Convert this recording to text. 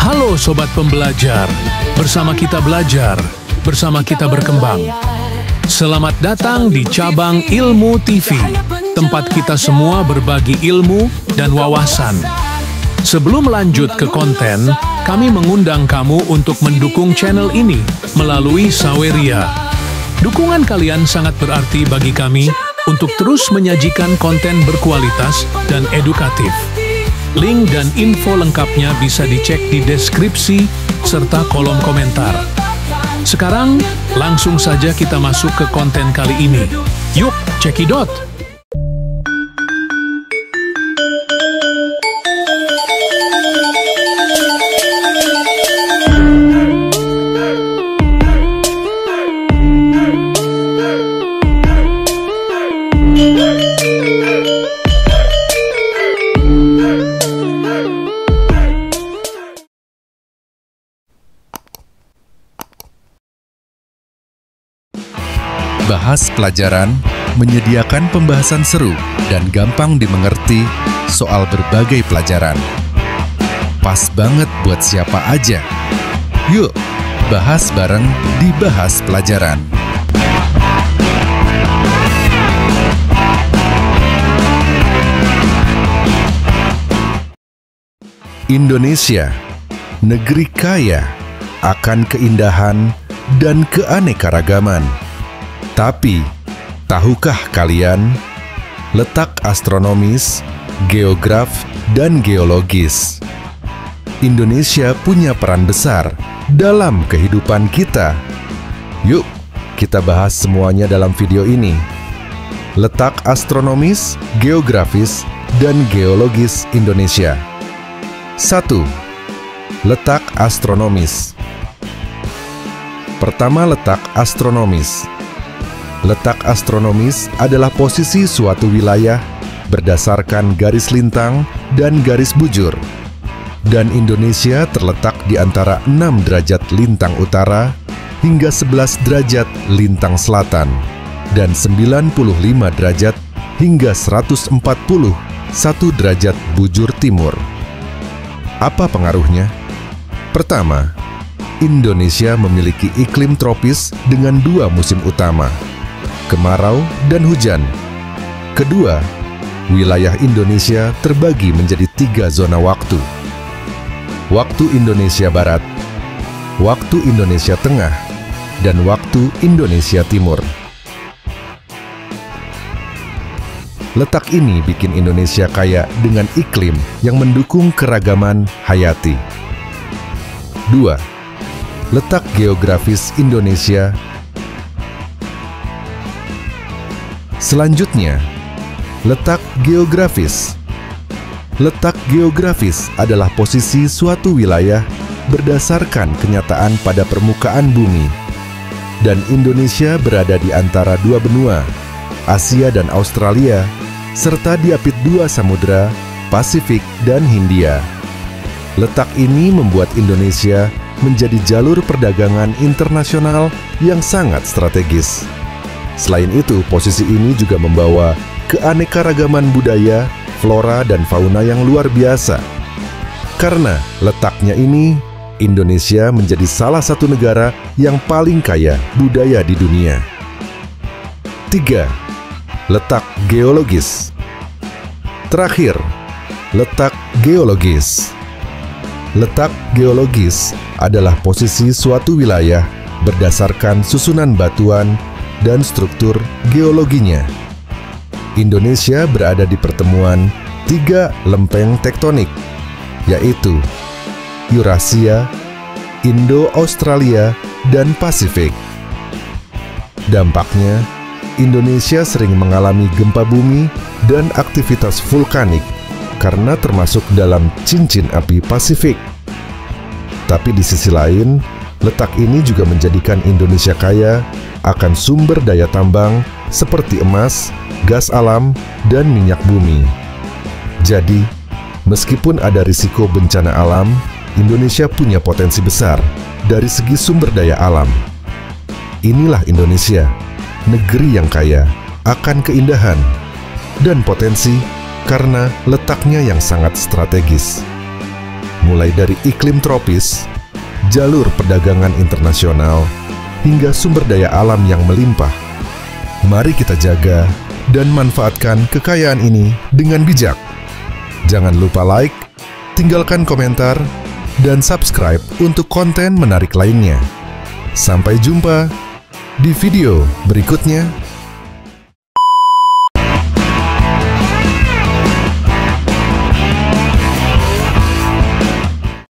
Halo Sobat Pembelajar, bersama kita belajar, bersama kita berkembang. Selamat datang di Cabang Ilmu TV, tempat kita semua berbagi ilmu dan wawasan. Sebelum lanjut ke konten, kami mengundang kamu untuk mendukung channel ini melalui Saweria. Dukungan kalian sangat berarti bagi kami untuk terus menyajikan konten berkualitas dan edukatif. Link dan info lengkapnya bisa dicek di deskripsi serta kolom komentar. Sekarang, langsung saja kita masuk ke konten kali ini. Yuk, cekidot! Bahas Pelajaran menyediakan pembahasan seru dan gampang dimengerti soal berbagai pelajaran. Pas banget buat siapa aja. Yuk, bahas bareng di Bahas Pelajaran. Indonesia, negeri kaya akan keindahan dan keanekaragaman. Tapi, tahukah kalian, letak astronomis, geograf, dan geologis Indonesia punya peran besar dalam kehidupan kita. Yuk, kita bahas semuanya dalam video ini. Letak astronomis, geografis, dan geologis Indonesia. 1. Letak astronomis. Pertama, letak astronomis. Letak astronomis adalah posisi suatu wilayah berdasarkan garis lintang dan garis bujur. Dan Indonesia terletak di antara 6 derajat lintang utara hingga 11 derajat lintang selatan dan 95 derajat hingga 141 derajat bujur timur. Apa pengaruhnya? Pertama, Indonesia memiliki iklim tropis dengan 2 musim utama, kemarau dan hujan. Kedua, wilayah Indonesia terbagi menjadi 3 zona waktu. Waktu Indonesia Barat, waktu Indonesia Tengah, dan waktu Indonesia Timur. Letak ini bikin Indonesia kaya dengan iklim yang mendukung keragaman hayati. 2. Letak geografis Indonesia. Selanjutnya, letak geografis. Letak geografis adalah posisi suatu wilayah berdasarkan kenyataan pada permukaan bumi. Dan Indonesia berada di antara 2 benua, Asia dan Australia, serta diapit 2 samudra, Pasifik dan Hindia. Letak ini membuat Indonesia menjadi jalur perdagangan internasional yang sangat strategis. Selain itu, posisi ini juga membawa keanekaragaman budaya, flora, dan fauna yang luar biasa. Karena letaknya ini, Indonesia menjadi salah satu negara yang paling kaya budaya di dunia. 3. Letak geologis. Terakhir, letak geologis. Letak geologis adalah posisi suatu wilayah berdasarkan susunan batuan dan struktur geologinya. Indonesia berada di pertemuan 3 lempeng tektonik, yaitu Eurasia, Indo-Australia, dan Pasifik. Dampaknya, Indonesia sering mengalami gempa bumi dan aktivitas vulkanik karena termasuk dalam cincin api Pasifik. Tapi di sisi lain, letak ini juga menjadikan Indonesia kaya akan sumber daya tambang seperti emas, gas alam, dan minyak bumi. Jadi, meskipun ada risiko bencana alam, Indonesia punya potensi besar dari segi sumber daya alam. Inilah Indonesia, negeri yang kaya akan keindahan dan potensi karena letaknya yang sangat strategis. mulai dari iklim tropis, jalur perdagangan internasional, hingga sumber daya alam yang melimpah. Mari kita jaga dan manfaatkan kekayaan ini dengan bijak. Jangan lupa like, tinggalkan komentar, dan subscribe untuk konten menarik lainnya. Sampai jumpa di video berikutnya.